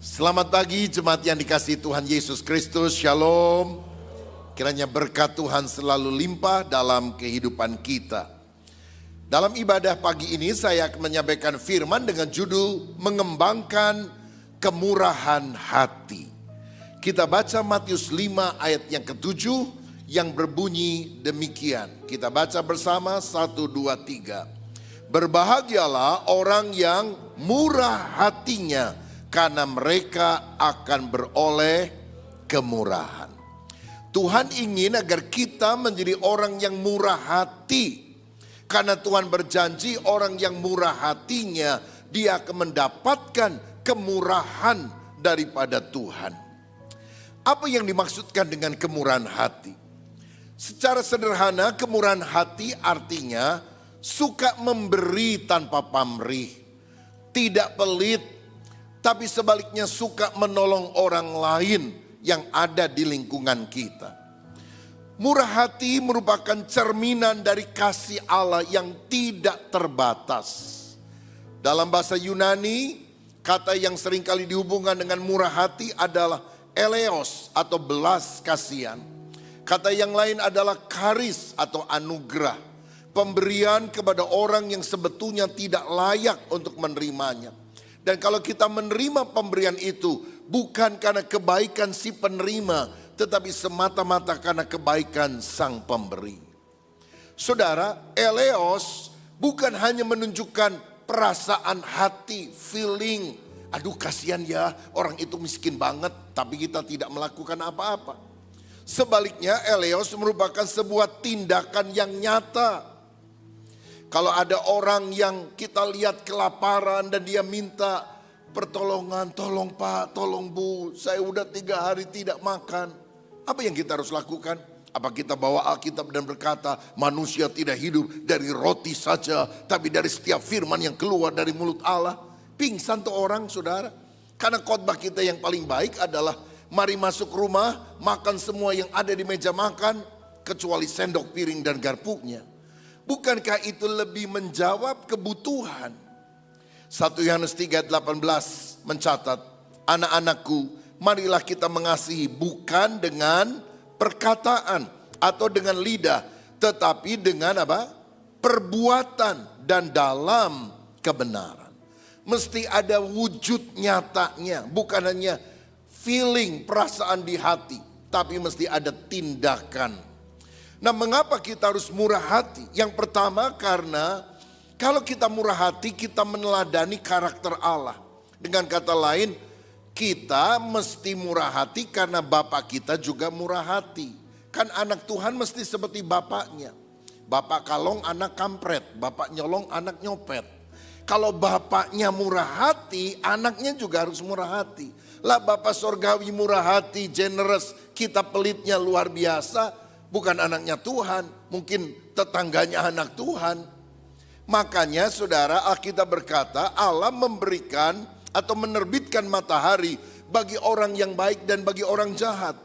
Selamat pagi jemaat yang dikasihi Tuhan Yesus Kristus, Shalom. Kiranya berkat Tuhan selalu limpah dalam kehidupan kita. Dalam ibadah pagi ini saya akan menyampaikan firman dengan judul Mengembangkan Kemurahan Hati. Kita baca Matius 5 ayat yang ke-7 yang berbunyi demikian. Kita baca bersama 1, 2, 3. Berbahagialah orang yang murah hatinya, karena mereka akan beroleh kemurahan. Tuhan ingin agar kita menjadi orang yang murah hati. Karena Tuhan berjanji orang yang murah hatinya, dia akan mendapatkan kemurahan daripada Tuhan. Apa yang dimaksudkan dengan kemurahan hati? Secara sederhana, kemurahan hati artinya suka memberi tanpa pamrih, tidak pelit, tapi sebaliknya suka menolong orang lain yang ada di lingkungan kita. Murah hati merupakan cerminan dari kasih Allah yang tidak terbatas. Dalam bahasa Yunani, kata yang seringkali dihubungkan dengan murah hati adalah eleos atau belas kasihan. Kata yang lain adalah karis atau anugerah. Pemberian kepada orang yang sebetulnya tidak layak untuk menerimanya. Dan kalau kita menerima pemberian itu bukan karena kebaikan si penerima, tetapi semata-mata karena kebaikan sang pemberi. Saudara, eleos bukan hanya menunjukkan perasaan hati, feeling. Aduh kasihan ya, orang itu miskin banget, tapi kita tidak melakukan apa-apa. Sebaliknya, eleos merupakan sebuah tindakan yang nyata. Kalau ada orang yang kita lihat kelaparan dan dia minta pertolongan, tolong Pak, tolong Bu, saya udah 3 hari tidak makan. Apa yang kita harus lakukan? Apa kita bawa Alkitab dan berkata manusia tidak hidup dari roti saja, tapi dari setiap firman yang keluar dari mulut Allah? Pingsan tuh orang, saudara. Karena khotbah kita yang paling baik adalah mari masuk rumah, makan semua yang ada di meja makan, kecuali sendok, piring dan garpunya. Bukankah itu lebih menjawab kebutuhan? 1 Yohanes 3:18 mencatat, anak-anakku, marilah kita mengasihi bukan dengan perkataan atau dengan lidah, tetapi dengan apa? Perbuatan dan dalam kebenaran. Mesti ada wujud nyatanya, bukan hanya feeling, perasaan di hati, tapi mesti ada tindakan. Nah, mengapa kita harus murah hati? Yang pertama karena kalau kita murah hati, kita meneladani karakter Allah. Dengan kata lain, kita mesti murah hati karena Bapak kita juga murah hati. Kan anak Tuhan mesti seperti bapaknya. Bapak kalong, anak kampret. Bapak nyolong, anak nyopet. Kalau bapaknya murah hati, anaknya juga harus murah hati. Lah Bapak sorgawi murah hati, generous, kita pelitnya luar biasa. Bukan anaknya Tuhan, mungkin tetangganya anak Tuhan. Makanya saudara, Alkitab berkata Allah memberikan atau menerbitkan matahari bagi orang yang baik dan bagi orang jahat.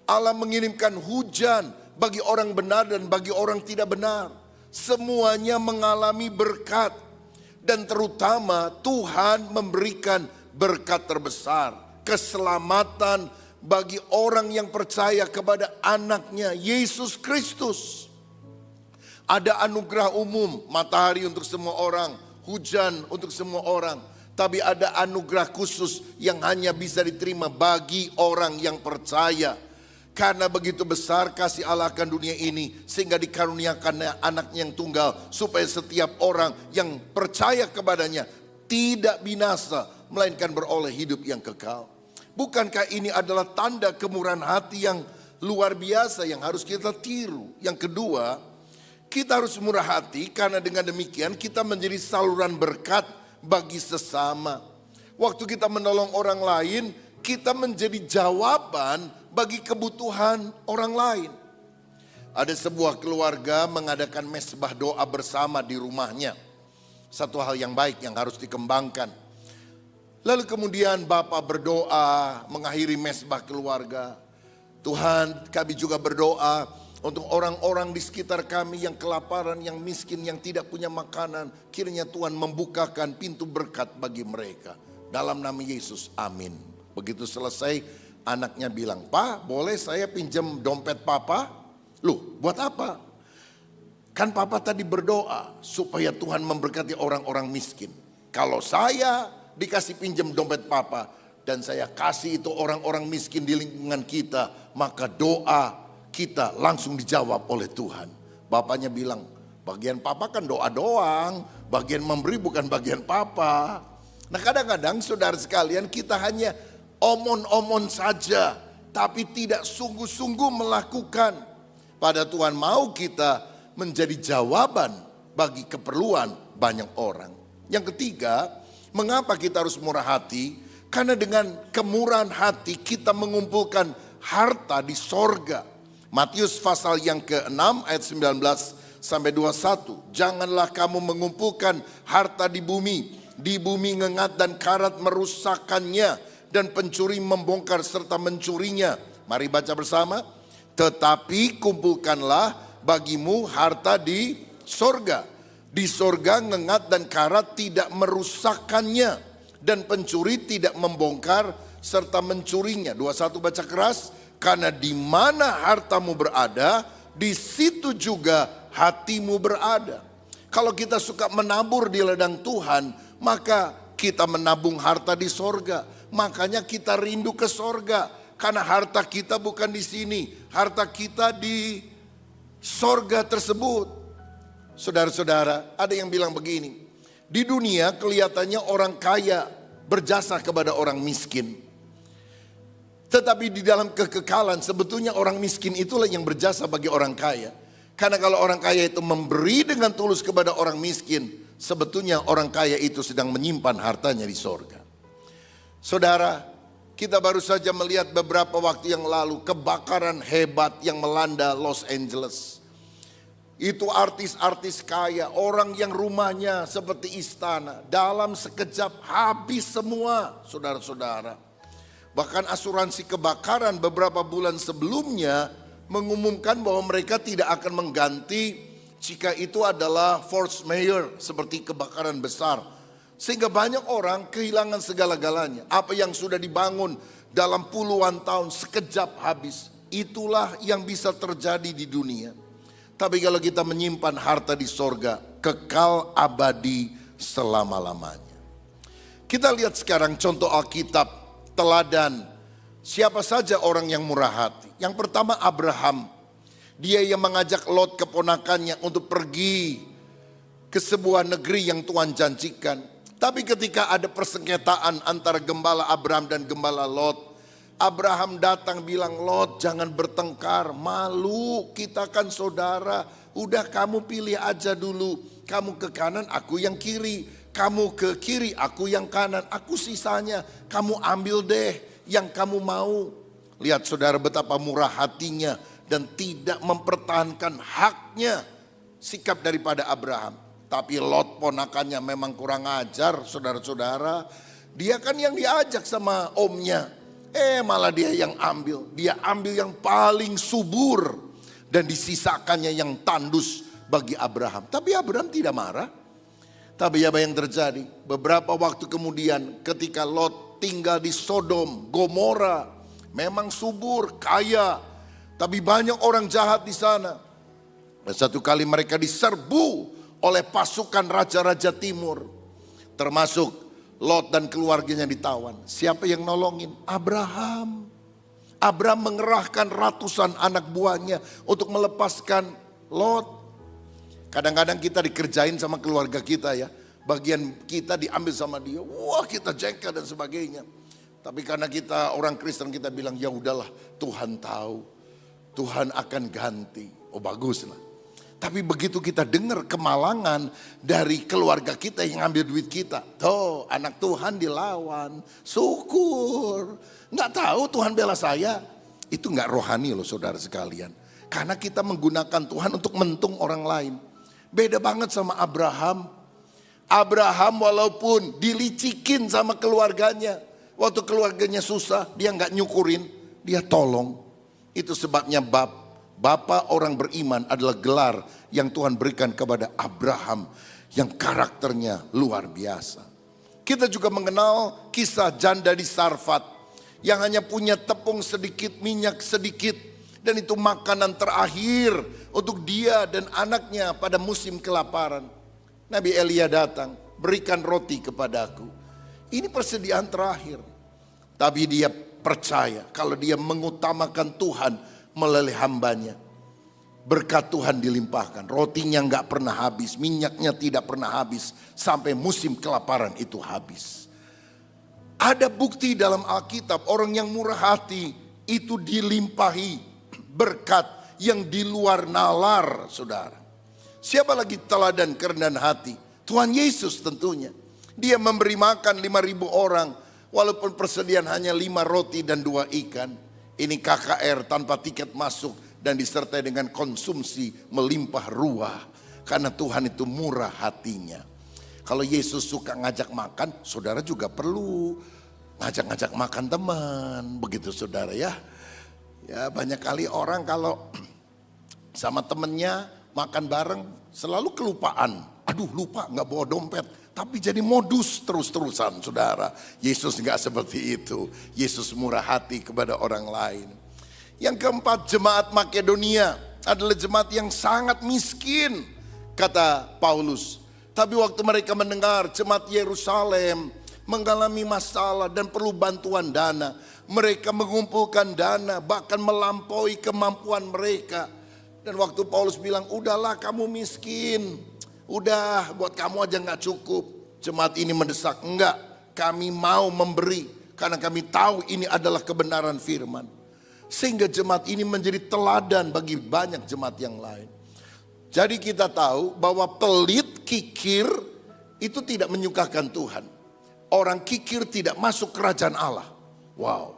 Allah mengirimkan hujan bagi orang benar dan bagi orang tidak benar. Semuanya mengalami berkat. Dan terutama Tuhan memberikan berkat terbesar, keselamatan bagi orang yang percaya kepada anaknya Yesus Kristus. Ada anugerah umum, matahari untuk semua orang, hujan untuk semua orang. Tapi ada anugerah khusus yang hanya bisa diterima bagi orang yang percaya. Karena begitu besar kasih Allah akan dunia ini, sehingga dikaruniakan anaknya yang tunggal, supaya setiap orang yang percaya kepadanya tidak binasa, melainkan beroleh hidup yang kekal. Bukankah ini adalah tanda kemurahan hati yang luar biasa yang harus kita tiru? Yang kedua, kita harus murah hati karena dengan demikian kita menjadi saluran berkat bagi sesama. Waktu kita menolong orang lain, kita menjadi jawaban bagi kebutuhan orang lain. Ada sebuah keluarga mengadakan mesbah doa bersama di rumahnya. Satu hal yang baik yang harus dikembangkan. Lalu kemudian Bapak berdoa mengakhiri mesbah keluarga. Tuhan, kami juga berdoa untuk orang-orang di sekitar kami yang kelaparan, yang miskin, yang tidak punya makanan. Kiranya Tuhan membukakan pintu berkat bagi mereka. Dalam nama Yesus, amin. Begitu selesai, anaknya bilang, "Pak, boleh saya pinjam dompet papa?" Loh, buat apa? Kan papa tadi berdoa supaya Tuhan memberkati orang-orang miskin. Kalau saya dikasih pinjam dompet papa dan saya kasih itu orang-orang miskin di lingkungan kita, maka doa kita langsung dijawab oleh Tuhan. Bapaknya bilang, bagian papa kan doa doang, bagian memberi bukan bagian papa. Nah kadang-kadang saudara sekalian kita hanya omon-omon saja, tapi tidak sungguh-sungguh melakukan. Pada Tuhan mau kita menjadi jawaban bagi keperluan banyak orang. Yang ketiga, mengapa kita harus murah hati? Karena dengan kemurahan hati kita mengumpulkan harta di sorga. Matius pasal yang ke-6 ayat 19 sampai 21. Janganlah kamu mengumpulkan harta di bumi ngengat dan karat merusakkannya, dan pencuri membongkar serta mencurinya. Mari baca bersama. Tetapi kumpulkanlah bagimu harta di sorga. Di sorga ngengat dan karat tidak merusakkannya, dan pencuri tidak membongkar serta mencurinya. 21 baca keras. Karena di mana hartamu berada, di situ juga hatimu berada. Kalau kita suka menabur di ladang Tuhan, maka kita menabung harta di sorga. Makanya kita rindu ke sorga. Karena harta kita bukan di sini, harta kita di sorga tersebut. Saudara-saudara, ada yang bilang begini, di dunia kelihatannya orang kaya berjasa kepada orang miskin. Tetapi di dalam kekekalan sebetulnya orang miskin itulah yang berjasa bagi orang kaya. Karena kalau orang kaya itu memberi dengan tulus kepada orang miskin, sebetulnya orang kaya itu sedang menyimpan hartanya di sorga. Saudara, kita baru saja melihat beberapa waktu yang lalu kebakaran hebat yang melanda Los Angeles. Itu artis-artis kaya, orang yang rumahnya seperti istana, dalam sekejap habis semua, saudara-saudara. Bahkan asuransi kebakaran beberapa bulan sebelumnya mengumumkan bahwa mereka tidak akan mengganti jika itu adalah force majeure seperti kebakaran besar. Sehingga banyak orang kehilangan segala-galanya. Apa yang sudah dibangun dalam puluhan tahun sekejap habis. Itulah yang bisa terjadi di dunia. Tapi kalau kita menyimpan harta di sorga, kekal abadi selama-lamanya. Kita lihat sekarang contoh Alkitab. Teladan siapa saja orang yang murah hati. Yang pertama Abraham. Dia yang mengajak Lot keponakannya untuk pergi ke sebuah negeri yang Tuhan janjikan. Tapi ketika ada persengketaan antara gembala Abraham dan gembala Lot, Abraham datang bilang, Lot jangan bertengkar, malu, kita kan saudara. Udah kamu pilih aja dulu, kamu ke kanan aku yang kiri. Kamu ke kiri, aku yang kanan, aku sisanya. Kamu ambil deh yang kamu mau. Lihat saudara betapa murah hatinya dan tidak mempertahankan haknya sikap daripada Abraham. Tapi Lot ponakannya memang kurang ajar saudara-saudara. Dia kan yang diajak sama omnya. Malah dia yang ambil. Dia ambil yang paling subur dan disisakannya yang tandus bagi Abraham. Tapi Abraham tidak marah. Tapi apa yang terjadi? Beberapa waktu kemudian ketika Lot tinggal di Sodom, Gomora, memang subur, kaya, tapi banyak orang jahat di sana. Dan satu kali mereka diserbu oleh pasukan raja-raja timur, termasuk Lot dan keluarganya ditawan. Siapa yang nolongin? Abraham. Abraham mengerahkan ratusan anak buahnya untuk melepaskan Lot. Kadang-kadang kita dikerjain sama keluarga kita ya. Bagian kita diambil sama dia. Wah kita jengkel dan sebagainya. Tapi karena kita orang Kristen kita bilang ya udahlah Tuhan tahu. Tuhan akan ganti. Oh baguslah. Tapi begitu kita dengar kemalangan dari keluarga kita yang ambil duit kita. Tuh anak Tuhan dilawan. Syukur. Nggak tahu Tuhan bela saya. Itu nggak rohani loh saudara sekalian. Karena kita menggunakan Tuhan untuk mentung orang lain. Beda banget sama Abraham. Abraham walaupun dilicikin sama keluarganya. Waktu keluarganya susah dia nggak nyukurin. Dia tolong. Itu sebabnya Bapak orang beriman adalah gelar yang Tuhan berikan kepada Abraham. Yang karakternya luar biasa. Kita juga mengenal kisah janda di Sarfat. yang hanya punya tepung sedikit, minyak sedikit, dan itu makanan terakhir untuk dia dan anaknya pada musim kelaparan. Nabi Elia datang, berikan roti kepadaku. Ini persediaan terakhir. Tapi dia percaya kalau dia mengutamakan Tuhan melalui hambanya, berkat Tuhan dilimpahkan. Rotinya nggak pernah habis, minyaknya tidak pernah habis, sampai musim kelaparan itu habis. Ada bukti dalam Alkitab, orang yang murah hati itu dilimpahi berkat yang di luar nalar, saudara. Siapa lagi teladan kerendahan hati? Tuhan Yesus tentunya. Dia memberi makan 5.000 orang, walaupun persediaan hanya 5 roti dan 2 ikan. Ini KKR tanpa tiket masuk dan disertai dengan konsumsi melimpah ruah. Karena Tuhan itu murah hatinya. Kalau Yesus suka ngajak makan, saudara juga perlu ngajak-ngajak makan teman. Begitu saudara ya. Ya banyak kali orang kalau sama temennya makan bareng selalu kelupaan. Aduh lupa gak bawa dompet. Tapi jadi modus terus-terusan saudara. Yesus gak seperti itu. Yesus murah hati kepada orang lain. Yang keempat, jemaat Makedonia adalah jemaat yang sangat miskin, kata Paulus. Tapi waktu mereka mendengar jemaat Yerusalem mengalami masalah dan perlu bantuan dana, mereka mengumpulkan dana bahkan melampaui kemampuan mereka. Dan waktu Paulus bilang, udahlah kamu miskin, udah buat kamu aja gak cukup. Jemaat ini mendesak, enggak, kami mau memberi karena kami tahu ini adalah kebenaran firman. Sehingga jemaat ini menjadi teladan bagi banyak jemaat yang lain. Jadi kita tahu bahwa pelit, kikir itu tidak menyukakan Tuhan. Orang kikir tidak masuk kerajaan Allah. Wow.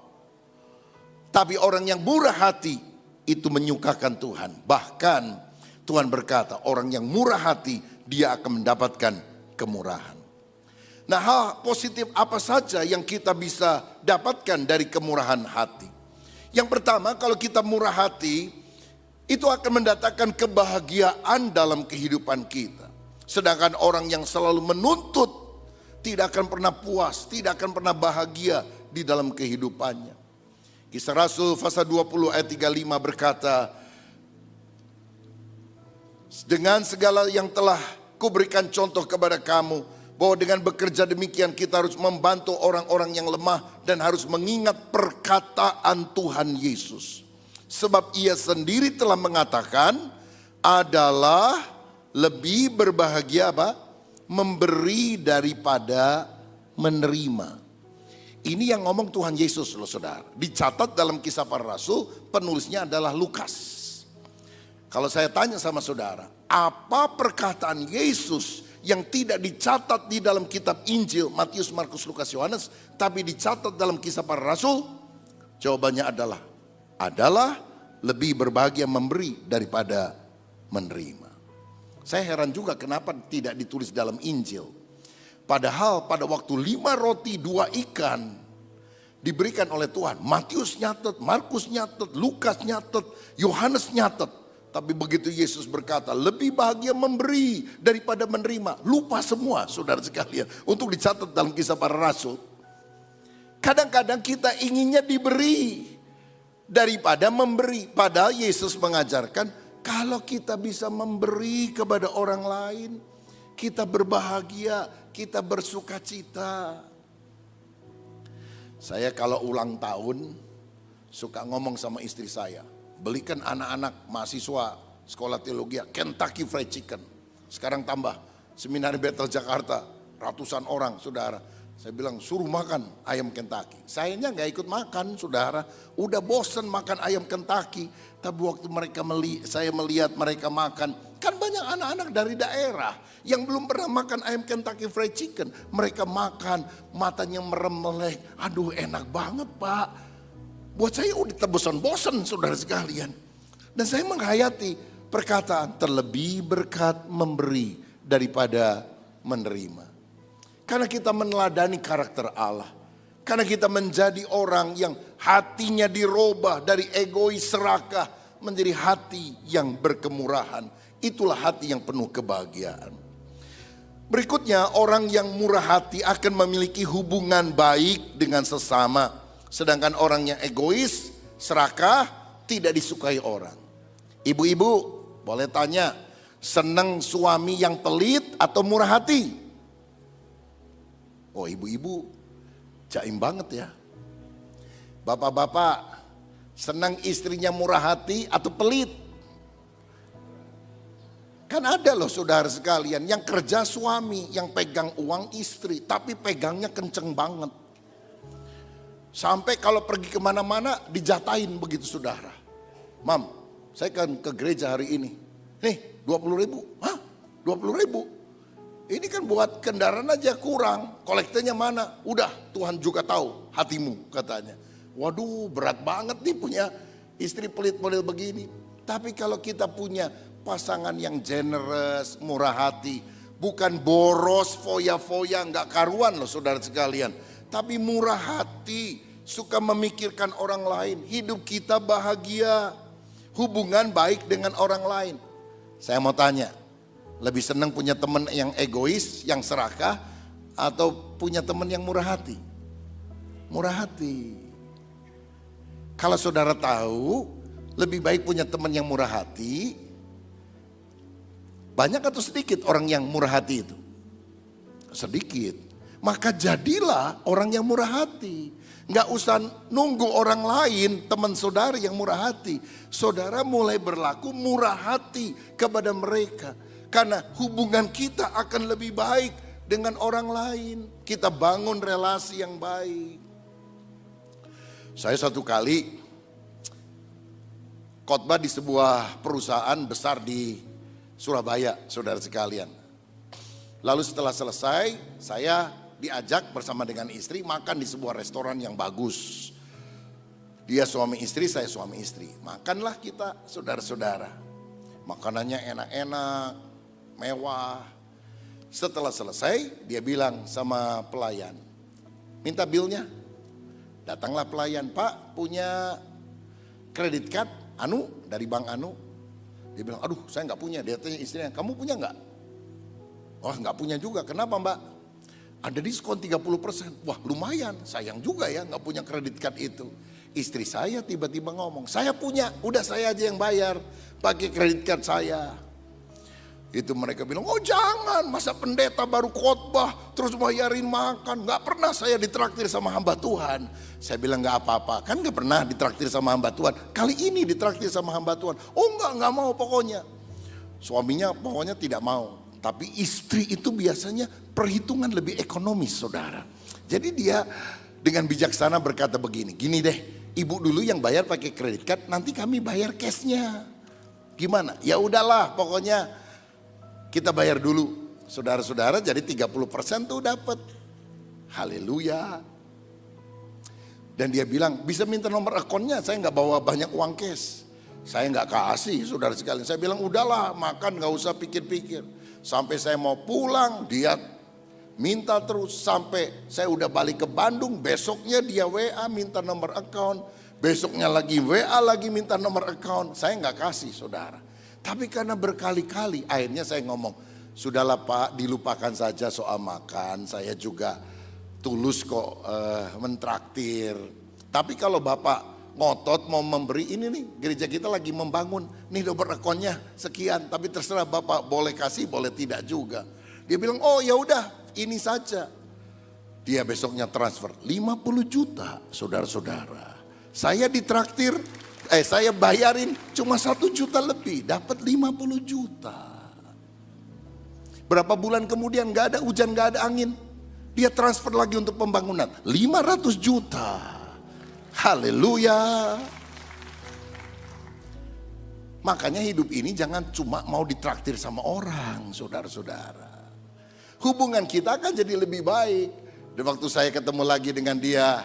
Tapi orang yang murah hati itu menyukakan Tuhan. Bahkan Tuhan berkata, orang yang murah hati dia akan mendapatkan kemurahan. Nah, hal positif apa saja yang kita bisa dapatkan dari kemurahan hati? Yang pertama, kalau kita murah hati, itu akan mendatangkan kebahagiaan dalam kehidupan kita. Sedangkan orang yang selalu menuntut tidak akan pernah puas, tidak akan pernah bahagia di dalam kehidupannya. Kisah Rasul pasal 20 ayat 35 berkata, dengan segala yang telah kuberikan contoh kepada kamu, bahwa dengan bekerja demikian kita harus membantu orang-orang yang lemah dan harus mengingat perkataan Tuhan Yesus. Sebab ia sendiri telah mengatakan adalah lebih berbahagia apa? Memberi daripada menerima. Ini yang ngomong Tuhan Yesus loh saudara. Dicatat dalam Kisah Para Rasul, penulisnya adalah Lukas. Kalau saya tanya sama saudara, apa perkataan Yesus yang tidak dicatat di dalam kitab Injil, Matius, Markus, Lukas, Yohanes, tapi dicatat dalam Kisah Para Rasul? Jawabannya adalah lebih berbahagia memberi daripada menerima. Saya heran juga kenapa tidak ditulis dalam Injil. Padahal pada waktu 5 roti 2 ikan diberikan oleh Tuhan. Matius nyatet, Markus nyatet, Lukas nyatet, Yohanes nyatet. Tapi begitu Yesus berkata, lebih bahagia memberi daripada menerima. Lupa semua saudara sekalian untuk dicatat dalam Kisah Para Rasul. Kadang-kadang kita inginnya diberi daripada memberi. Padahal Yesus mengajarkan, kalau kita bisa memberi kepada orang lain, kita berbahagia, kita bersuka cita. Saya kalau ulang tahun suka ngomong sama istri saya, belikan anak-anak mahasiswa sekolah teologi Kentucky Fried Chicken. Sekarang tambah, Seminari Bethel Jakarta, ratusan orang saudara. Saya bilang suruh makan ayam Kentucky. Sayanya gak ikut makan saudara. Udah bosen makan ayam Kentucky. Tapi waktu saya melihat mereka makan. Kan banyak anak-anak dari daerah yang belum pernah makan ayam Kentucky Fried Chicken. Mereka makan, matanya meremelek. Aduh enak banget pak. Buat saya udah terbosan-bosan saudara sekalian. Dan saya menghayati perkataan terlebih berkat memberi daripada menerima. Karena kita meneladani karakter Allah. Karena kita menjadi orang yang hatinya dirubah dari egois serakah menjadi hati yang berkemurahan. Itulah hati yang penuh kebahagiaan. Berikutnya, orang yang murah hati akan memiliki hubungan baik dengan sesama. Sedangkan orang yang egois, serakah, tidak disukai orang. Ibu-ibu, boleh tanya, senang suami yang pelit atau murah hati? Oh, ibu-ibu, jaim banget ya. Bapak-bapak, senang istrinya murah hati atau pelit? Kan ada loh saudara sekalian yang kerja suami, yang pegang uang istri, tapi pegangnya kenceng banget. Sampai kalau pergi kemana-mana dijatahin begitu saudara. Mam, saya kan ke gereja hari ini. Nih 20 ribu, hah 20 ribu? Ini kan buat kendaraan aja kurang, kolektenya mana? Udah Tuhan juga tahu hatimu katanya. Waduh berat banget nih punya istri pelit model begini. Tapi kalau kita punya pasangan yang generous, murah hati, bukan boros, foya-foya, nggak karuan loh saudara sekalian. Tapi murah hati, suka memikirkan orang lain, hidup kita bahagia, hubungan baik dengan orang lain. Saya mau tanya, lebih senang punya teman yang egois, yang serakah, atau punya teman yang murah hati? Murah hati. Kalau saudara tahu, lebih baik punya teman yang murah hati. Banyak atau sedikit orang yang murah hati itu? Sedikit. Maka jadilah orang yang murah hati. Nggak usah nunggu orang lain, teman saudara yang murah hati. Saudara mulai berlaku murah hati kepada mereka. Karena hubungan kita akan lebih baik dengan orang lain. Kita bangun relasi yang baik. Saya satu kali khotbah di sebuah perusahaan besar di Surabaya, saudara sekalian. Lalu setelah selesai, saya diajak bersama dengan istri makan di sebuah restoran yang bagus. Dia suami istri, saya suami istri. Makanlah kita saudara-saudara. Makanannya enak-enak, mewah. Setelah selesai, dia bilang sama pelayan, minta bilnya. Datanglah pelayan, Pak punya kredit card Anu dari Bank Anu. Dia bilang, aduh saya nggak punya. Dia tanya istrinya, kamu punya nggak? Wah nggak punya juga, kenapa Mbak? Ada diskon 30%. Wah lumayan, sayang juga ya nggak punya kredit card itu. Istri saya tiba-tiba ngomong, saya punya, udah saya aja yang bayar pakai kredit card saya. Itu mereka bilang, oh jangan, masa pendeta baru khotbah terus bayarin makan. Gak pernah saya ditraktir sama hamba Tuhan. Saya bilang gak apa-apa, kan gak pernah ditraktir sama hamba Tuhan. Kali ini ditraktir sama hamba Tuhan. Oh enggak mau pokoknya. Suaminya pokoknya tidak mau. Tapi istri itu biasanya perhitungan lebih ekonomis saudara. Jadi dia dengan bijaksana berkata begini, gini deh, ibu dulu yang bayar pakai kredit card, nanti kami bayar cashnya. Gimana? Ya udahlah pokoknya kita bayar dulu, saudara-saudara, jadi 30% tuh dapat. Haleluya. Dan dia bilang, bisa minta nomor akunnya, saya nggak bawa banyak uang cash. Saya nggak kasih, saudara sekalian. Saya bilang, udahlah makan nggak usah pikir-pikir. Sampai saya mau pulang, dia minta terus. Sampai saya udah balik ke Bandung, besoknya dia WA minta nomor account. Besoknya lagi WA lagi minta nomor account. Saya nggak kasih, saudara. Tapi karena berkali-kali akhirnya saya ngomong, sudahlah Pak dilupakan saja soal makan, saya juga tulus kok mentraktir. Tapi kalau Bapak ngotot mau memberi ini nih, gereja kita lagi membangun, nih nomor akunnya sekian, tapi terserah Bapak boleh kasih boleh tidak juga. Dia bilang oh ya udah ini saja. Dia besoknya transfer 50 juta saudara-saudara. Saya ditraktir. Saya bayarin cuma 1 juta lebih, dapat 50 juta. Berapa bulan kemudian gak ada hujan, gak ada angin. Dia transfer lagi untuk pembangunan, 500 juta. Haleluya. Makanya hidup ini jangan cuma mau ditraktir sama orang, saudara-saudara. Hubungan kita akan jadi lebih baik. Dan waktu saya ketemu lagi dengan dia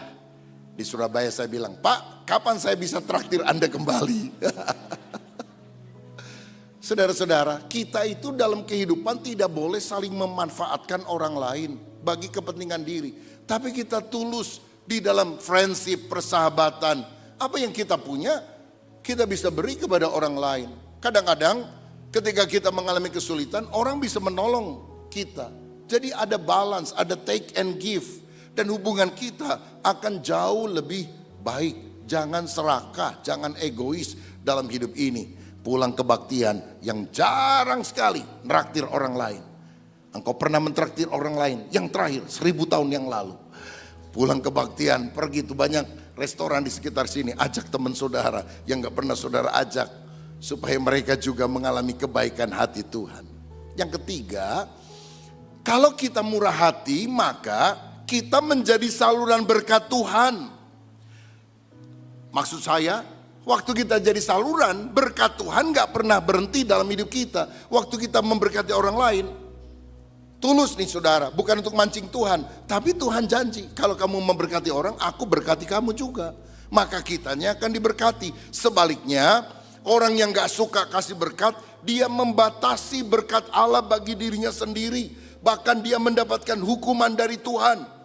di Surabaya, saya bilang, Pak, kapan saya bisa traktir Anda kembali? Saudara-saudara, kita itu dalam kehidupan tidak boleh saling memanfaatkan orang lain bagi kepentingan diri. Tapi kita tulus di dalam friendship, persahabatan. Apa yang kita punya, kita bisa beri kepada orang lain. Kadang-kadang ketika kita mengalami kesulitan, orang bisa menolong kita. Jadi ada balance, ada take and give. Dan hubungan kita akan jauh lebih baik. Jangan serakah, jangan egois dalam hidup ini. Pulang kebaktian yang jarang sekali neraktir orang lain. Engkau pernah mentraktir orang lain? Yang terakhir 1000 tahun yang lalu. Pulang kebaktian, pergi tuh banyak restoran di sekitar sini. Ajak teman saudara yang gak pernah saudara ajak. Supaya mereka juga mengalami kebaikan hati Tuhan. Yang ketiga, kalau kita murah hati maka kita menjadi saluran berkat Tuhan. Maksud saya, waktu kita jadi saluran berkat Tuhan gak pernah berhenti dalam hidup kita. Waktu kita memberkati orang lain, tulus nih saudara, bukan untuk mancing Tuhan. Tapi Tuhan janji, kalau kamu memberkati orang, aku berkati kamu juga. Maka kitanya akan diberkati. Sebaliknya, orang yang gak suka kasih berkat, dia membatasi berkat Allah bagi dirinya sendiri. Bahkan dia mendapatkan hukuman dari Tuhan.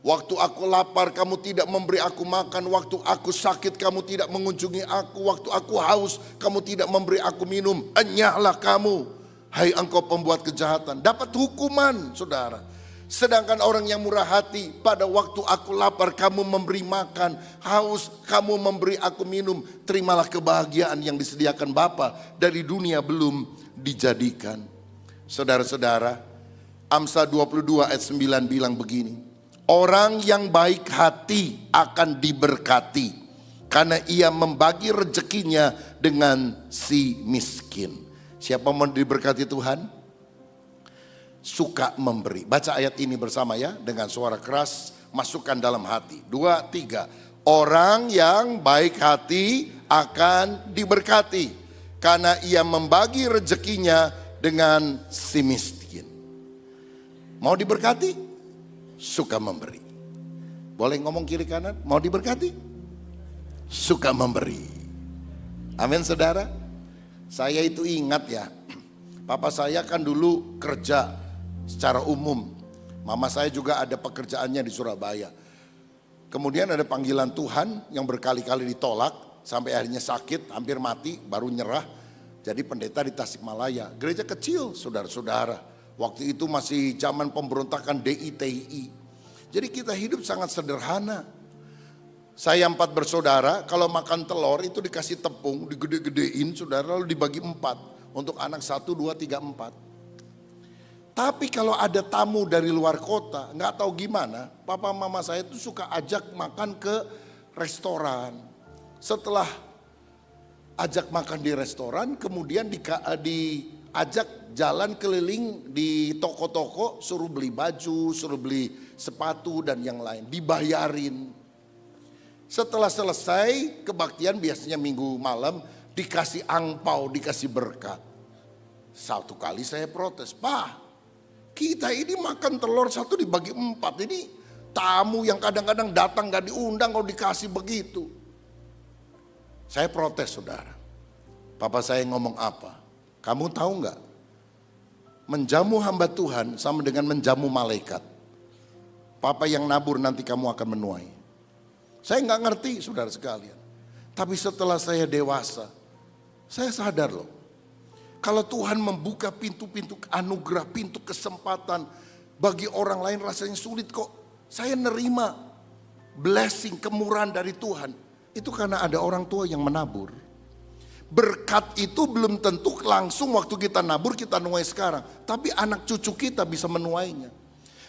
Waktu aku lapar kamu tidak memberi aku makan. Waktu aku sakit kamu tidak mengunjungi aku. Waktu aku haus kamu tidak memberi aku minum. Enyahlah kamu, hai engkau pembuat kejahatan. Dapat hukuman saudara. Sedangkan orang yang murah hati, pada waktu aku lapar kamu memberi makan, haus kamu memberi aku minum. Terimalah kebahagiaan yang disediakan Bapa dari dunia belum dijadikan. Saudara-saudara, Amsal 22 ayat 9 bilang begini. Orang yang baik hati akan diberkati karena ia membagi rezekinya dengan si miskin. Siapa mau diberkati Tuhan? Suka memberi. Baca ayat ini bersama ya, dengan suara keras, masukkan dalam hati. 2, 3. Orang yang baik hati akan diberkati karena ia membagi rezekinya dengan si miskin. Mau diberkati? Suka memberi. Boleh ngomong kiri kanan? Mau diberkati? Suka memberi. Amin saudara. Saya itu ingat ya, papa saya kan dulu kerja secara umum. Mama saya juga ada pekerjaannya di Surabaya. Kemudian ada panggilan Tuhan yang berkali-kali ditolak. Sampai akhirnya sakit, hampir mati, baru nyerah. Jadi pendeta di Tasikmalaya. Gereja kecil saudara-saudara. Waktu itu masih zaman pemberontakan DITI. Jadi kita hidup sangat sederhana. Saya 4 bersaudara, kalau makan telur itu dikasih tepung, digede-gedein saudara, lalu dibagi 4. Untuk anak 1, 2, 3, 4. Tapi kalau ada tamu dari luar kota, gak tahu gimana, papa mama saya itu suka ajak makan ke restoran. Setelah ajak makan di restoran, kemudian diajak jalan keliling di toko-toko, suruh beli baju, suruh beli sepatu dan yang lain, dibayarin. Setelah selesai kebaktian biasanya minggu malam dikasih angpau, dikasih berkat. Satu kali saya protes, Pak, kita ini makan telur 1 dibagi 4, ini tamu yang kadang-kadang datang gak diundang kalau dikasih begitu. Saya protes saudara. Papa saya ngomong apa? Kamu tahu gak? Menjamu hamba Tuhan sama dengan menjamu malaikat. Papa yang nabur nanti kamu akan menuai. Saya gak ngerti saudara sekalian. Tapi setelah saya dewasa, saya sadar loh. Kalau Tuhan membuka pintu-pintu anugerah, pintu kesempatan bagi orang lain rasanya sulit kok. Saya nerima blessing, kemurahan dari Tuhan. Itu karena ada orang tua yang menabur. Berkat itu belum tentu langsung waktu kita nabur kita nuai sekarang. Tapi anak cucu kita bisa menuainya.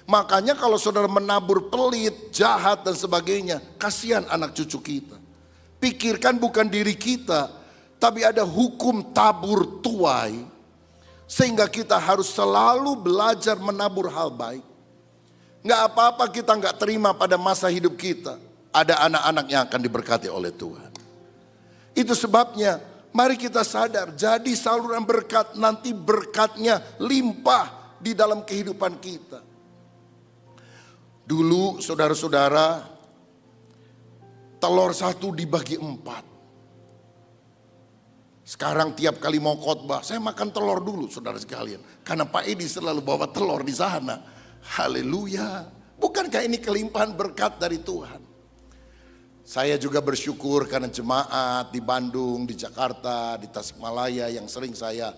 Makanya kalau saudara menabur pelit, jahat dan sebagainya, kasihan anak cucu kita. Pikirkan bukan diri kita, tapi ada hukum tabur tuai. Sehingga kita harus selalu belajar menabur hal baik. Gak apa-apa kita gak terima pada masa hidup kita. Ada anak-anak yang akan diberkati oleh Tuhan. Itu sebabnya mari kita sadar, jadi saluran berkat, nanti berkatnya limpah di dalam kehidupan kita. Dulu saudara-saudara, telur 1 dibagi 4. Sekarang tiap kali mau khotbah, saya makan telur dulu saudara sekalian. Karena Pak Edi selalu bawa telur di sana. Haleluya. Bukankah ini kelimpahan berkat dari Tuhan? Saya juga bersyukur karena jemaat di Bandung, di Jakarta, di Tasikmalaya yang sering saya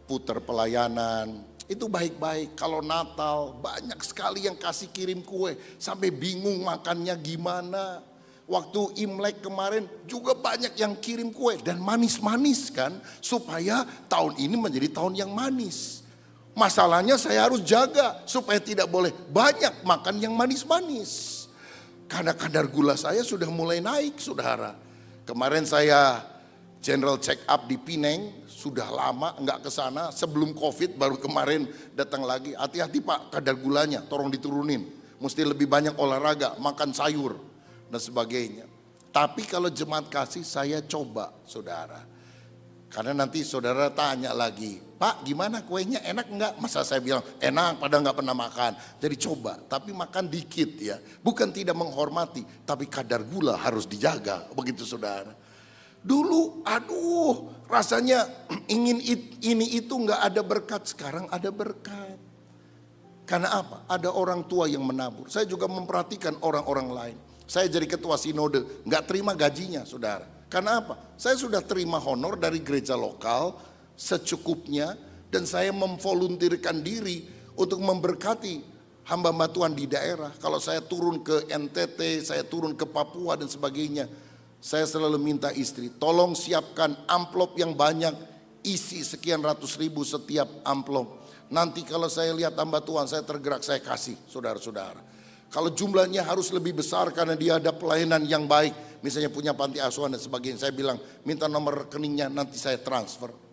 putar pelayanan. itu baik-baik. Kalau Natal banyak sekali yang kasih kirim kue, sampai bingung makannya gimana. Waktu Imlek kemarin juga banyak yang kirim kue dan manis-manis kan, supaya tahun ini menjadi tahun yang manis. Masalahnya saya harus jaga supaya tidak boleh banyak makan yang manis-manis. Karena kadar gula saya sudah mulai naik, saudara. Kemarin saya general check up di Pineng, sudah lama enggak ke sana, sebelum Covid baru kemarin datang lagi. Hati-hati Pak, kadar gulanya tolong diturunin. Mesti lebih banyak olahraga, makan sayur dan sebagainya. Tapi kalau jemaat kasih saya coba, saudara. Karena nanti saudara tanya lagi, Pak gimana kuenya, enak enggak? Masa saya bilang enak padahal enggak pernah makan. Jadi coba, tapi makan dikit ya. Bukan tidak menghormati, tapi kadar gula harus dijaga, begitu saudara. Dulu aduh rasanya ingin ini itu enggak ada berkat, sekarang ada berkat. Karena apa? Ada orang tua yang menabur. Saya juga memperhatikan orang-orang lain. Saya jadi ketua sinode, enggak terima gajinya saudara. Karena apa? Saya sudah terima honor dari gereja lokal secukupnya, dan saya memvoluntirkan diri untuk memberkati hamba Tuhan di daerah. Kalau saya turun ke NTT, saya turun ke Papua dan sebagainya, saya selalu minta istri, tolong siapkan amplop yang banyak, isi sekian ratus ribu setiap amplop. Nanti kalau saya lihat hamba Tuhan, saya tergerak, saya kasih saudara-saudara. Kalau jumlahnya harus lebih besar karena dia ada pelayanan yang baik, misalnya punya panti asuhan dan sebagainya, saya bilang minta nomor rekeningnya, nanti saya transfer.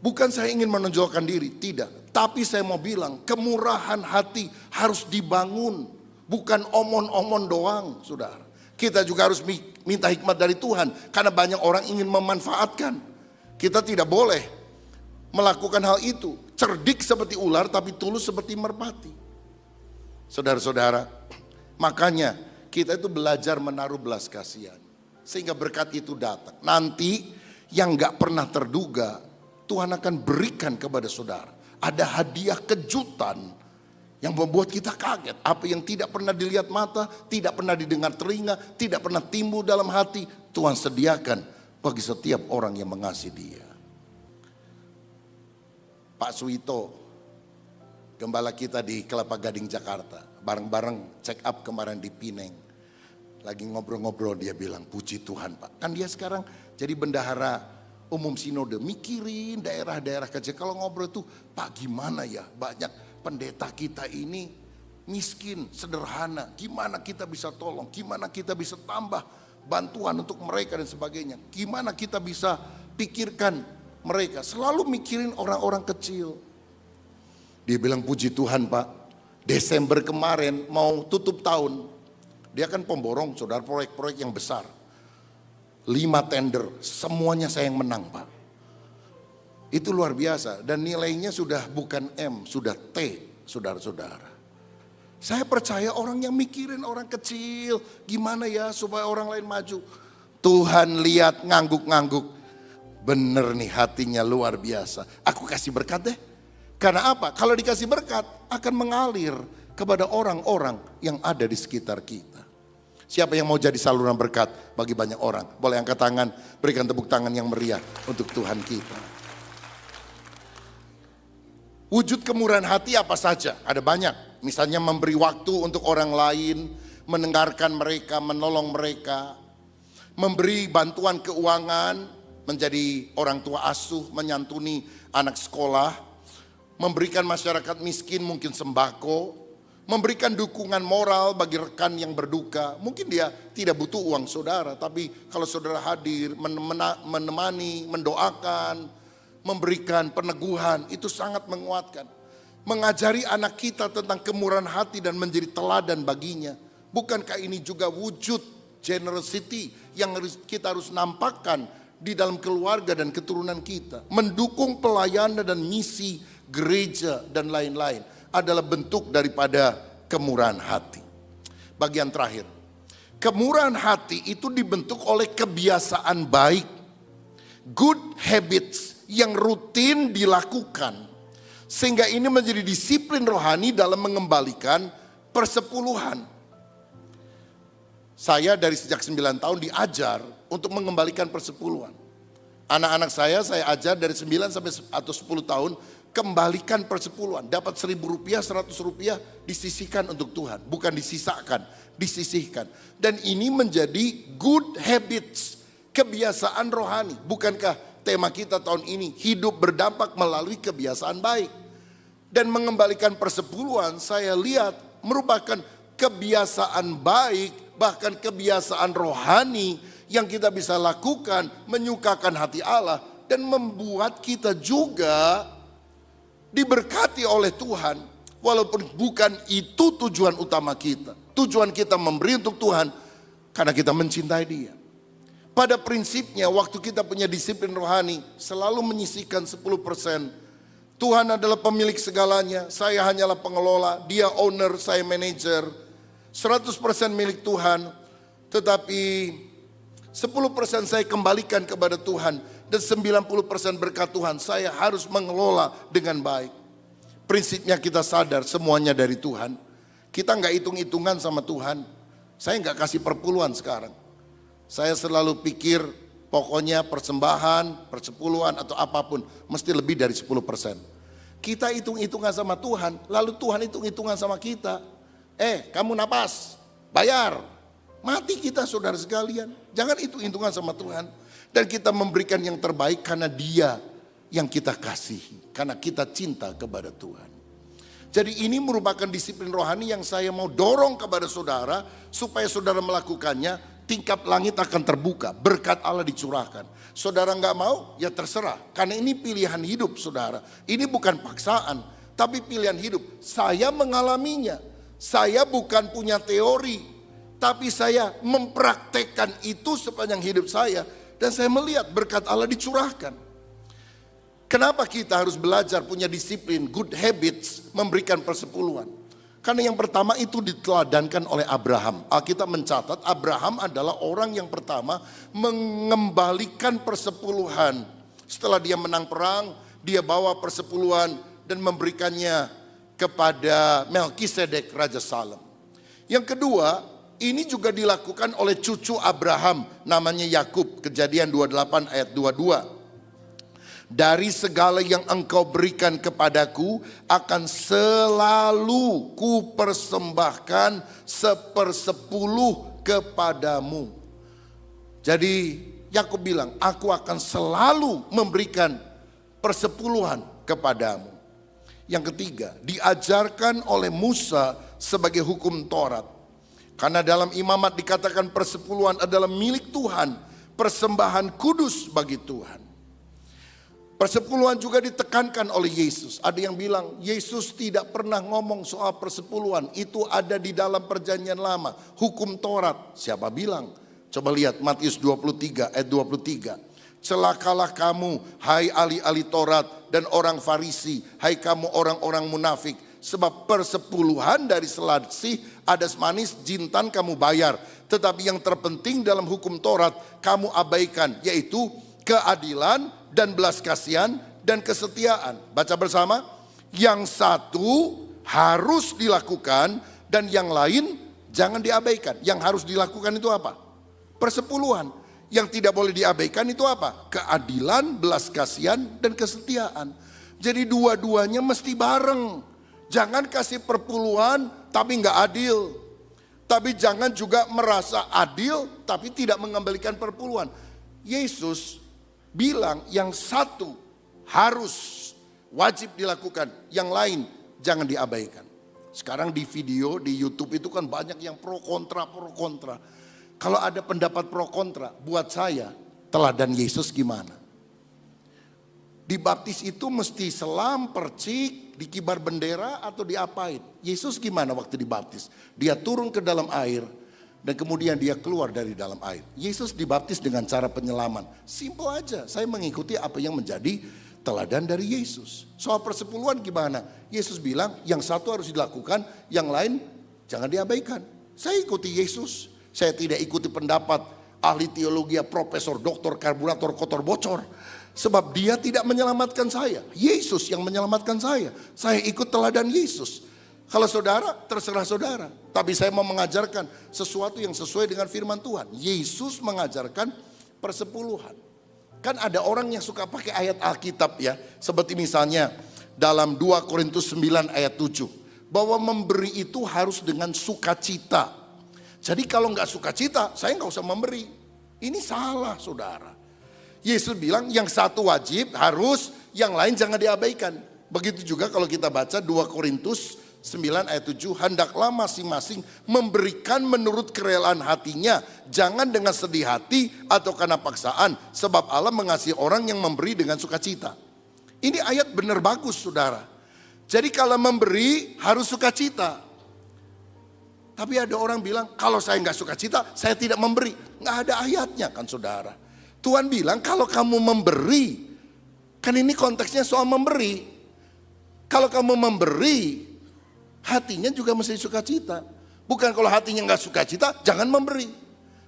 Bukan saya ingin menonjolkan diri, tidak. Tapi saya mau bilang kemurahan hati harus dibangun, bukan omon-omon doang saudara. Kita juga harus minta hikmat dari Tuhan, karena banyak orang ingin memanfaatkan. Kita tidak boleh melakukan hal itu. Cerdik seperti ular tapi tulus seperti merpati. Saudara-saudara, makanya kita itu belajar menaruh belas kasihan, sehingga berkat itu datang. Nanti yang gak pernah terduga, Tuhan akan berikan kepada saudara. Ada hadiah kejutan yang membuat kita kaget. Apa yang tidak pernah dilihat mata, tidak pernah didengar telinga, tidak pernah timbul dalam hati, Tuhan sediakan bagi setiap orang yang mengasihi Dia. Pak Suwito, gembala kita di Kelapa Gading Jakarta, bareng-bareng check up kemarin di Pineng. Lagi ngobrol-ngobrol dia bilang, puji Tuhan Pak. Kan dia sekarang jadi bendahara umum sinode, mikirin daerah-daerah kecil. Kalau ngobrol tuh, Pak gimana ya, banyak pendeta kita ini miskin, sederhana. Gimana kita bisa tolong, gimana kita bisa tambah bantuan untuk mereka dan sebagainya. Gimana kita bisa pikirkan mereka, selalu mikirin orang-orang kecil. Dia bilang puji Tuhan Pak, Desember kemarin mau tutup tahun, dia kan pemborong saudara, proyek-proyek yang besar. 5 tender, semuanya saya yang menang Pak. Itu luar biasa, dan nilainya sudah bukan M, sudah T, saudara-saudara. Saya percaya orang yang mikirin orang kecil, gimana ya supaya orang lain maju. Tuhan lihat ngangguk-ngangguk, bener nih hatinya luar biasa. Aku kasih berkat deh. Karena apa? Kalau dikasih berkat akan mengalir kepada orang-orang yang ada di sekitar kita. Siapa yang mau jadi saluran berkat bagi banyak orang? Boleh angkat tangan, berikan tepuk tangan yang meriah untuk Tuhan kita. Wujud kemurahan hati apa saja? Ada banyak. Misalnya memberi waktu untuk orang lain, mendengarkan mereka, menolong mereka. Memberi bantuan keuangan, menjadi orang tua asuh, menyantuni anak sekolah. Memberikan masyarakat miskin mungkin sembako, memberikan dukungan moral bagi rekan yang berduka. Mungkin dia tidak butuh uang saudara, tapi kalau saudara hadir, menemani, mendoakan, memberikan peneguhan, itu sangat menguatkan. Mengajari anak kita tentang kemurahan hati dan menjadi teladan baginya. Bukankah ini juga wujud generosity yang kita harus nampakkan di dalam keluarga dan keturunan kita? Mendukung pelayanan dan misi gereja dan lain-lain adalah bentuk daripada kemurahan hati. Bagian terakhir, kemurahan hati itu dibentuk oleh kebiasaan baik, good habits yang rutin dilakukan, sehingga ini menjadi disiplin rohani dalam mengembalikan persepuluhan. Saya dari sejak 9 tahun diajar untuk mengembalikan persepuluhan. Anak-anak saya ajar dari 9 sampai atau 10 tahun kembalikan persepuluhan. Dapat Rp1.000, Rp100 disisihkan untuk Tuhan. Bukan disisakan, disisihkan. Dan ini menjadi good habits, kebiasaan rohani. Bukankah tema kita tahun ini, hidup berdampak melalui kebiasaan baik. Dan mengembalikan persepuluhan saya lihat merupakan kebiasaan baik, bahkan kebiasaan rohani yang kita bisa lakukan, menyukakan hati Allah. Dan membuat kita juga diberkati oleh Tuhan. Walaupun bukan itu tujuan utama kita. Tujuan kita memberi untuk Tuhan karena kita mencintai Dia. Pada prinsipnya waktu kita punya disiplin rohani selalu menyisihkan 10%. Tuhan adalah pemilik segalanya, saya hanyalah pengelola, Dia owner, saya manajer. 100% milik Tuhan, tetapi 10% saya kembalikan kepada Tuhan. Dan 90% berkat Tuhan, saya harus mengelola dengan baik. Prinsipnya kita sadar semuanya dari Tuhan. Kita nggak hitung-hitungan sama Tuhan. Saya nggak kasih perpuluhan sekarang. Saya selalu pikir pokoknya persembahan, persepuluhan atau apapun mesti lebih dari 10%. Kita hitung-hitungan sama Tuhan, lalu Tuhan hitung-hitungan sama kita. Kamu napas, bayar. Mati kita saudara sekalian. Jangan hitung-hitungan sama Tuhan. Dan kita memberikan yang terbaik karena Dia yang kita kasihi. Karena kita cinta kepada Tuhan. Jadi ini merupakan disiplin rohani yang saya mau dorong kepada saudara. Supaya saudara melakukannya, tingkap langit akan terbuka, berkat Allah dicurahkan. Saudara nggak mau, ya terserah. Karena ini pilihan hidup saudara. Ini bukan paksaan, tapi pilihan hidup. Saya mengalaminya. Saya bukan punya teori, tapi saya mempraktekkan itu sepanjang hidup saya. Dan saya melihat berkat Allah dicurahkan. Kenapa kita harus belajar punya disiplin, good habits, memberikan persepuluhan? Karena yang pertama itu diteladankan oleh Abraham. Alkitab mencatat Abraham adalah orang yang pertama mengembalikan persepuluhan. Setelah dia menang perang, dia bawa persepuluhan dan memberikannya kepada Melkisedek Raja Salem. Yang kedua, ini juga dilakukan oleh cucu Abraham namanya Yakub. Kejadian 28 ayat 22. Dari segala yang engkau berikan kepadaku akan selalu kupersembahkan 1/10 kepadamu. Jadi Yakub bilang, aku akan selalu memberikan persepuluhan kepadamu. Yang ketiga, diajarkan oleh Musa sebagai hukum Taurat. Karena dalam imamat dikatakan persepuluhan adalah milik Tuhan, persembahan kudus bagi Tuhan. Persepuluhan juga ditekankan oleh Yesus. Ada yang bilang Yesus tidak pernah ngomong soal persepuluhan. Itu ada di dalam perjanjian lama. Hukum Taurat. Siapa bilang? Coba lihat Matius 23 ayat 23. Celakalah kamu hai ahli-ahli Taurat dan orang Farisi. Hai kamu orang-orang munafik. Sebab persepuluhan dari selasih adas manis jintan kamu bayar. Tetapi yang terpenting dalam hukum Taurat kamu abaikan. Yaitu keadilan dan belas kasihan dan kesetiaan. Baca bersama. Yang satu harus dilakukan dan yang lain jangan diabaikan. Yang harus dilakukan itu apa? Persepuluhan. Yang tidak boleh diabaikan itu apa? Keadilan, belas kasihan dan kesetiaan. Jadi dua-duanya mesti bareng. Jangan kasih perpuluhan tapi nggak adil. Tapi jangan juga merasa adil tapi tidak mengembalikan perpuluhan. Yesus bilang yang satu harus wajib dilakukan, yang lain jangan diabaikan. Sekarang di video di YouTube itu kan banyak yang pro kontra. Kalau ada pendapat pro kontra, buat saya teladan Yesus gimana? Dibaptis itu mesti selam, percik, dikibar bendera atau diapain? Yesus gimana waktu dibaptis? Dia turun ke dalam air dan kemudian dia keluar dari dalam air. Yesus dibaptis dengan cara penyelaman. Simple aja, saya mengikuti apa yang menjadi teladan dari Yesus. Soal persepuluhan gimana? Yesus bilang yang satu harus dilakukan, yang lain jangan diabaikan. Saya ikuti Yesus, saya tidak ikuti pendapat ahli teologi, profesor, doktor, karburator, kotor, bocor. Sebab dia tidak menyelamatkan saya. Yesus yang menyelamatkan saya. Saya ikut teladan Yesus. Kalau saudara, terserah saudara. Tapi saya mau mengajarkan sesuatu yang sesuai dengan firman Tuhan. Yesus mengajarkan persepuluhan. Kan ada orang yang suka pakai ayat Alkitab ya. Seperti misalnya dalam 2 Korintus 9 ayat 7. Bahwa memberi itu harus dengan sukacita. Jadi kalau nggak sukacita, saya nggak usah memberi. Ini salah, saudara. Yesus bilang yang satu wajib harus, yang lain jangan diabaikan. Begitu juga kalau kita baca 2 Korintus 9 ayat 7, hendaklah masing-masing memberikan menurut kerelaan hatinya, jangan dengan sedih hati atau karena paksaan, sebab Allah mengasihi orang yang memberi dengan sukacita. Ini ayat benar bagus, saudara. Jadi kalau memberi harus sukacita. Tapi ada orang bilang, kalau saya nggak sukacita, saya tidak memberi. Nggak ada ayatnya kan, saudara. Tuhan bilang kalau kamu memberi, kan ini konteksnya soal memberi. Kalau kamu memberi, hatinya juga mesti sukacita. Bukan kalau hatinya nggak sukacita, jangan memberi.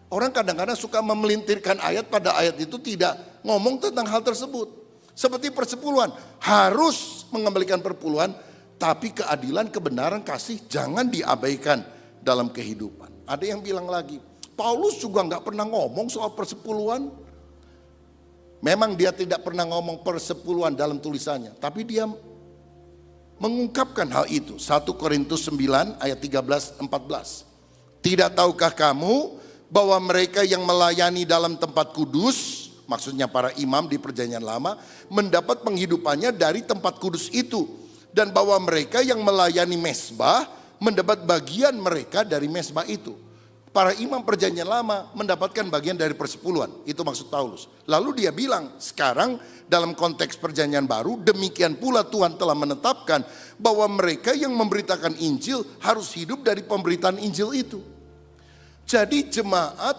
Orang kadang-kadang suka memelintirkan ayat, pada ayat itu tidak ngomong tentang hal tersebut. Seperti persepuluhan, harus mengembalikan perpuluhan, tapi keadilan, kebenaran, kasih jangan diabaikan dalam kehidupan. Ada yang bilang lagi, Paulus juga nggak pernah ngomong soal persepuluhan. Memang dia tidak pernah ngomong persepuluhan dalam tulisannya, tapi dia mengungkapkan hal itu. 1 Korintus 9 ayat 13-14. Tidak tahukah kamu bahwa mereka yang melayani dalam tempat kudus, maksudnya para imam di perjanjian lama, mendapat penghidupannya dari tempat kudus itu. Dan bahwa mereka yang melayani mesbah mendapat bagian mereka dari mesbah itu. Para imam perjanjian lama mendapatkan bagian dari persepuluhan. Itu maksud Paulus. Lalu dia bilang, sekarang dalam konteks perjanjian baru, demikian pula Tuhan telah menetapkan bahwa mereka yang memberitakan Injil harus hidup dari pemberitaan Injil itu. Jadi jemaat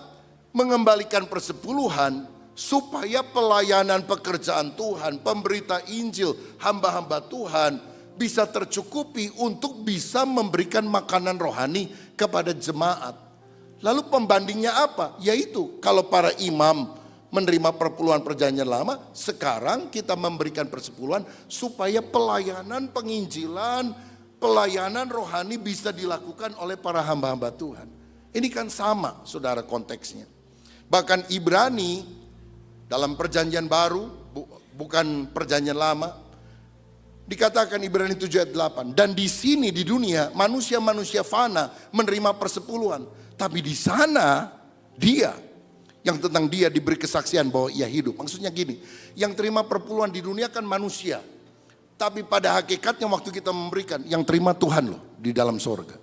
mengembalikan persepuluhan supaya pelayanan pekerjaan Tuhan, pemberita Injil, hamba-hamba Tuhan bisa tercukupi untuk bisa memberikan makanan rohani kepada jemaat. Lalu pembandingnya apa? Yaitu kalau para imam menerima perpuluhan perjanjian lama, sekarang kita memberikan persepuluhan supaya pelayanan penginjilan, pelayanan rohani bisa dilakukan oleh para hamba-hamba Tuhan. Ini kan sama, saudara, konteksnya. Bahkan Ibrani dalam perjanjian baru, bukan perjanjian lama, dikatakan Ibrani 7 ayat 8, dan di sini di dunia manusia-manusia fana menerima persepuluhan. Tapi di sana dia, yang tentang dia diberi kesaksian bahwa ia hidup. Maksudnya gini, yang terima perpuluhan di dunia kan manusia. Tapi pada hakikatnya waktu kita memberikan, yang terima Tuhan loh di dalam sorga.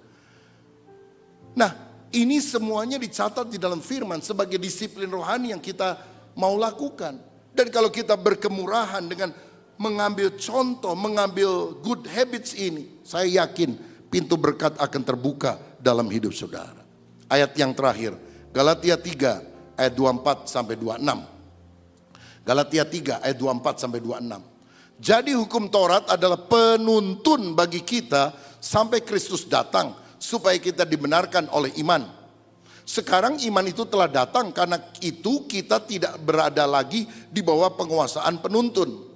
Nah, ini semuanya dicatat di dalam firman sebagai disiplin rohani yang kita mau lakukan. Dan kalau kita berkemurahan dengan mengambil contoh, mengambil good habits ini, saya yakin pintu berkat akan terbuka dalam hidup saudara. Ayat yang terakhir, Galatia 3 ayat 24 sampai 26. Galatia 3 ayat 24 sampai 26. Jadi hukum Taurat adalah penuntun bagi kita sampai Kristus datang supaya kita dibenarkan oleh iman. Sekarang iman itu telah datang, karena itu kita tidak berada lagi di bawah penguasaan penuntun.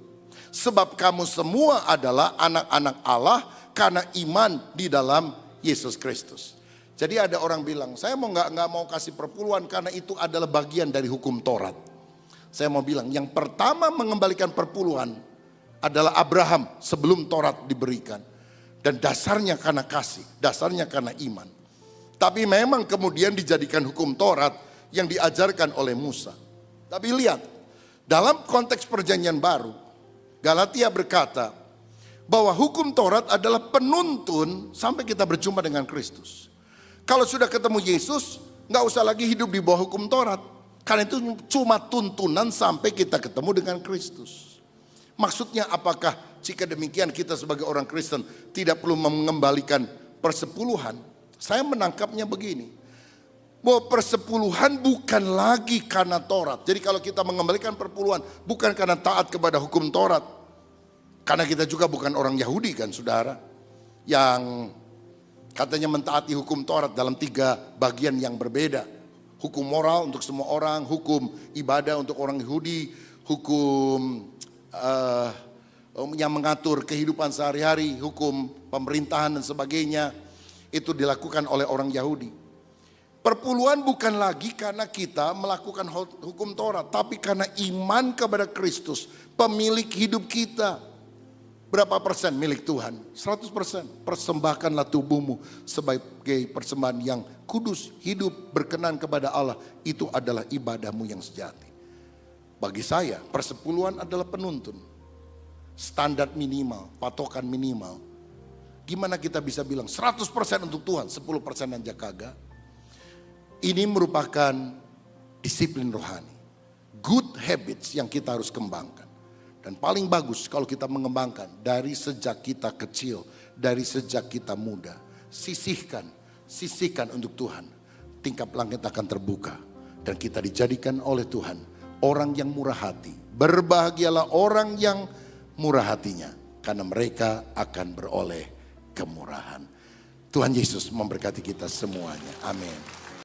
Sebab kamu semua adalah anak-anak Allah karena iman di dalam Yesus Kristus. Jadi ada orang bilang, saya nggak mau kasih perpuluhan karena itu adalah bagian dari hukum Taurat. Saya mau bilang, yang pertama mengembalikan perpuluhan adalah Abraham sebelum Taurat diberikan. Dan dasarnya karena kasih, dasarnya karena iman. Tapi memang kemudian dijadikan hukum Taurat yang diajarkan oleh Musa. Tapi lihat, dalam konteks perjanjian baru, Galatia berkata bahwa hukum Taurat adalah penuntun sampai kita berjumpa dengan Kristus. Kalau sudah ketemu Yesus, nggak usah lagi hidup di bawah hukum Taurat. Karena itu cuma tuntunan sampai kita ketemu dengan Kristus. Maksudnya apakah jika demikian kita sebagai orang Kristen tidak perlu mengembalikan persepuluhan? Saya menangkapnya begini, bahwa persepuluhan bukan lagi karena Taurat. Jadi kalau kita mengembalikan perpuluhan bukan karena taat kepada hukum Taurat. Karena kita juga bukan orang Yahudi kan, saudara, yang katanya mentaati hukum Taurat dalam 3 bagian yang berbeda. Hukum moral untuk semua orang, hukum ibadah untuk orang Yahudi, hukum yang mengatur kehidupan sehari-hari, hukum pemerintahan dan sebagainya. Itu dilakukan oleh orang Yahudi. Perpuluhan bukan lagi karena kita melakukan hukum Taurat, tapi karena iman kepada Kristus, pemilik hidup kita. Berapa persen milik Tuhan? 100%. Persembahkanlah tubuhmu sebagai persembahan yang kudus, hidup, berkenan kepada Allah. Itu adalah ibadahmu yang sejati. Bagi saya, persepuluhan adalah penuntun. Standar minimal, patokan minimal. Gimana kita bisa bilang 100% untuk Tuhan, 10% aja kagak? Ini merupakan disiplin rohani. Good habits yang kita harus kembangkan. Dan paling bagus kalau kita mengembangkan dari sejak kita kecil, dari sejak kita muda. Sisihkan untuk Tuhan. Tingkap langit akan terbuka. Dan kita dijadikan oleh Tuhan orang yang murah hati. Berbahagialah orang yang murah hatinya. Karena mereka akan beroleh kemurahan. Tuhan Yesus memberkati kita semuanya. Amin.